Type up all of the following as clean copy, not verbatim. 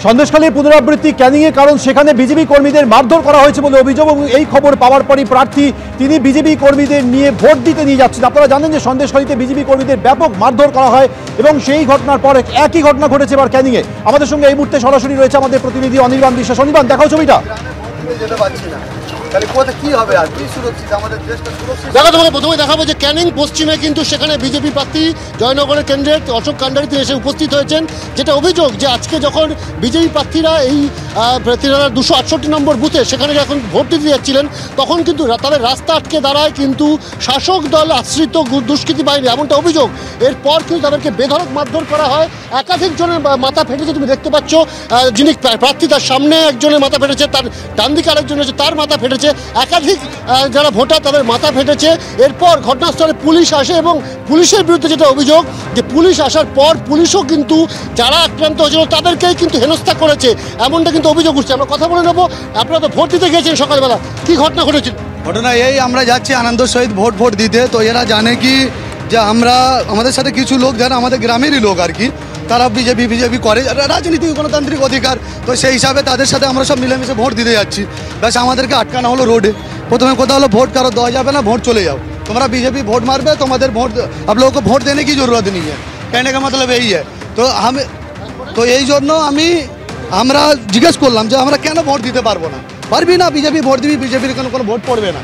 সন্দেশখালীর পুনরাবৃত্তি ক্যানিংয়ে, কারণ সেখানে বিজেপি কর্মীদের মারধর করা হয়েছে বলে অভিযোগ, এবং এই খবর পাওয়ার পরই প্রার্থী তিনি বিজেপি কর্মীদের নিয়ে ভোট দিতে নিয়ে যাচ্ছেন। আপনারা জানেন যে সন্দেশখালীতে বিজেপি কর্মীদের ব্যাপক মারধর করা হয়, এবং সেই ঘটনার পরে একই ঘটনা ঘটেছে এবার ক্যানিংয়ে। আমাদের সঙ্গে এই মুহূর্তে সরাসরি রয়েছে আমাদের প্রতিনিধি অনির্বাণ বিশ্বাস। অনির্বাণ, দেখাও ছবিটা। তোমাকে প্রথমে দেখাবো যে ক্যানিং পশ্চিমে কিন্তু সেখানে বিজেপি প্রার্থী জয়নগরের কেন্দ্রের অশোক কান্ডারি তিনি এসে উপস্থিত হয়েছেন। যেটা অভিযোগ যে আজকে যখন বিজেপি প্রার্থীরা এই 268 নম্বর বুথে সেখানে যখন ভোট দিতে যাচ্ছিলেন, তখন কিন্তু তাদের রাস্তা আটকে দাঁড়ায় কিন্তু শাসক দল আশ্রিত দুষ্কৃতী বাহিনী, এমনটা অভিযোগ। এরপর কিন্তু তাদেরকে বেধড়ক মারধর করা হয়। একাধিক জনের মাথা ফেটেছে, তুমি দেখতে পাচ্ছ। যিনি প্রার্থী তার সামনে একজনের মাথা ফেটেছে, তার ডান দিকে আরেকজন আছে তার মাথা ফেটেছে, একাধিক যারা ভোটার তাদের মাথা ফেটেছে। এরপর ঘটনাস্থলে পুলিশ আসে, এবং পুলিশের বিরুদ্ধে যেটা অভিযোগ যে পুলিশ আসার পর পুলিশও কিন্তু যারা আক্রান্ত হয়েছিল তাদেরকেই কিন্তু হেনস্থা করেছে, এমনটা কিন্তু অভিযোগ উঠছে। আমরা কথা বলে নেবো। আপনারা তো ভোট দিতে গিয়েছেন সকালবেলা, কি ঘটনা ঘটেছিল? ঘটনা এই, আমরা যাচ্ছি আনন্দ সহিত ভোট দিতে। তো এরা জানে কি যে আমাদের সাথে কিছু লোক যারা আমাদের গ্রামেরই লোক আর কি, তারা বিজেপি করে, রাজনীতি গণতান্ত্রিক অধিকার, তো সেই হিসাবে তাদের সাথে আমরা সব মিলেমিশে ভোট দিতে যাচ্ছি। ব্যাস আমাদেরকে আটকানো হলো রোডে। প্রথমে কথা হলো ভোট কারো দেওয়া যাবে না, ভোট চলে যাও, তোমরা বিজেপি ভোট मारবে, তোমাদের ভোট आप लोगों को ভোট देने की जरूरत नहीं है, कहने का मतलब यही है। তো এই জন্য আমরা জিজ্ঞেস করলাম যে আমরা কেন ভোট দিতে পারবো না। পারবি না, বিজেপি ভোট দিবি, বিজেপির কোনো ভোট পড়বে না,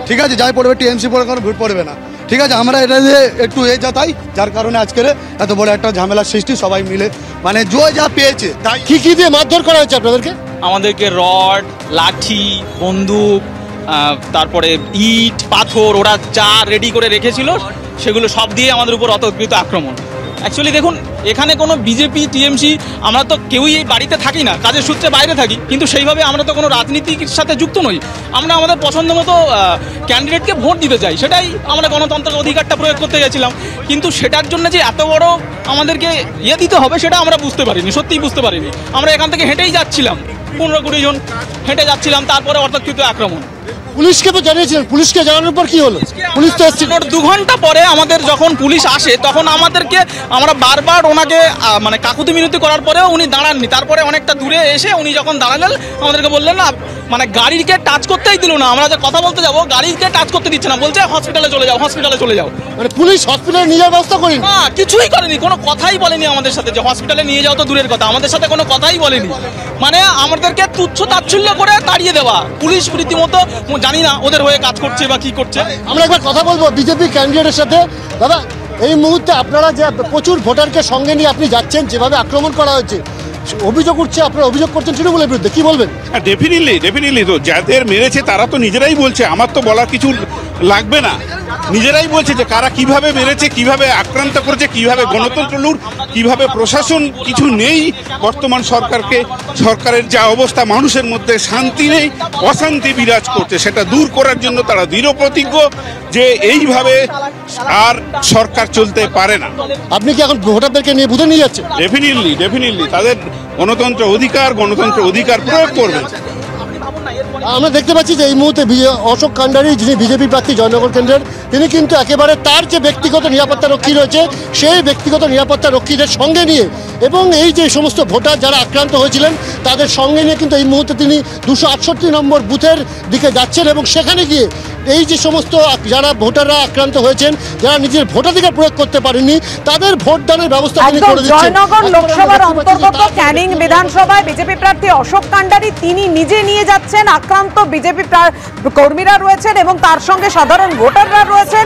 ঠিক আছে, যাই পড়বে টিএমসি পড়বে, কোনো ভোট পড়বে না, ঠিক আছে। আমরা এটা যে একটু যাতাই, যার কারণে আজকের এত বড় একটা ঝামেলার সৃষ্টি, সবাই মিলে মানে যা পেয়েছে তাই। কি দিয়ে মারধর করা হয়েছে আপনাদেরকে? আমাদেরকে রড, লাঠি, বন্দুক, তারপরে ইট, পাথর, ওরা যা রেডি করে রেখেছিল সেগুলো সব দিয়ে আমাদের উপর অতর্কিত আক্রমণ। অ্যাকচুয়ালি দেখুন, এখানে কোনো বিজেপি টিএমসি আমরা তো কেউই এই বাড়িতে থাকি না, কাজের সূত্রে বাইরে থাকি, কিন্তু সেইভাবে আমরা তো কোনো রাজনীতির সাথে যুক্ত নই। আমরা আমাদের পছন্দ মতো ক্যান্ডিডেটকে ভোট দিতে চাই, সেটাই আমরা গণতন্ত্রের অধিকারটা প্রয়োগ করতে গেছিলাম। কিন্তু সেটার জন্য যে এত বড় আমাদেরকে দিতে হবে সেটা আমরা বুঝতে পারিনি, সত্যিই বুঝতে পারিনি। আমরা এখান থেকে হেঁটেই যাচ্ছিলাম, 15-20 জন হেঁটে যাচ্ছিলাম, তারপরে অতর্কিত আক্রমণ। পুলিশকে তো জানিয়েছিলেন, পুলিশকে জানানোর পর কি হলো? পুলিশ তো এসেছিল 2 ঘন্টা পরে। আমাদের যখন পুলিশ আসে তখন আমরা বারবার ওনাকে মানে কাকুতি মিনতি করার পরেও উনি দাঁড়াননি। তারপরে অনেকটা দূরে এসে উনি যখন দাঁড়ালেন আমাদেরকে বললেন না, মানে গাড়িকে টাচ করতেই দিল না। আমরা যে কথা বলতে যাবো গাড়িকে টাচ করতে দিচ্ছে না, বলছে হসপিটালে চলে যাও, হসপিটালে চলে যাও। মানে পুলিশ হসপিটালে নিয়ে যাওয়ার ব্যবস্থা করেনি? না, কিছুই করেনি, কোনো কথাই বলেনি আমাদের সাথে যে হসপিটালে নিয়ে যাও তো দূরের কথা, আমাদের সাথে কোনো কথাই বলেনি। মানে আমাদেরকে তুচ্ছ তাচ্ছিল্য করে তাড়িয়ে দেওয়া। পুলিশ রীতিমতো জানি না ওদের হয়ে কাজ করছে বা কি করছে। আমরা একবার কথা বলবো বিজেপি ক্যান্ডিডেটের সাথে। দাদা, এই মুহূর্তে আপনারা যে প্রচুর ভোটারকে সঙ্গে নিয়ে আপনি যাচ্ছেন, যেভাবে আক্রমণ করা হয়েছে, অভিযোগ উঠছে, আপনারা অভিযোগ করছেন তৃণমূলের বিরুদ্ধে, কি বলবেন? ডেফিনেটলি তো যাদের মেরেছে তারা তো নিজেরাই বলছে, আমার তো বলার কিছু লাগবে না। নিজেরাই বলছে যে কারা কিভাবে মেরেছে, কিভাবে আক্রান্ত করেছে, কিভাবে গণতন্ত্র লুট, কিভাবে প্রশাসন কিছু নেই। বর্তমান সরকারের যা অবস্থা, মানুষের মধ্যে শান্তি নেই, অশান্তি বিরাজ করছে, সেটা দূর করার জন্য তারা দৃঢ় প্রতিজ্ঞ যে এইভাবে আর সরকার চলতে পারে না। আপনি কি এখন ভোটারদেরকে নিয়ে বুঝে নিয়ে যাচ্ছেন? ডেফিনেটলি তাদের গণতন্ত্র অধিকার প্রয়োগ করবেন। আমরা দেখতে পাচ্ছি যে এই মুহূর্তে অশোক কান্ডারি, যিনি বিজেপি প্রার্থী জয়নগর কেন্দ্রের, তিনি কিন্তু একেবারে তার যে ব্যক্তিগত নিরাপত্তা রক্ষী রয়েছে সেই ব্যক্তিগত নিরাপত্তা রক্ষীদের সঙ্গে নিয়ে, এবং এই যে সমস্ত ভোটার যারা আক্রান্ত হয়েছিলেন তাদের সঙ্গে নিয়ে কিন্তু এই মুহূর্তে তিনি 268 নম্বর বুথের দিকে যাচ্ছেন, এবং সেখানে গিয়ে এই যে সমস্ত যারা ভোটাররা আক্রান্ত হয়েছেন, যারা নিজের ভোটাধিকার প্রয়োগ করতে পারেননি, তাদের ভোটদানের ব্যবস্থা তিনি করে দিচ্ছেন। জয়নগর লোকসভার অন্তর্গত ক্যানিং বিধানসভায় বিজেপি প্রার্থী অশোক কান্ডারি তিনি নিজে নিয়ে যাচ্ছেন। আক্রান্ত বিজেপি কর্মীরা রয়েছেন এবং তার সঙ্গে সাধারণ ভোটাররা রয়েছেন।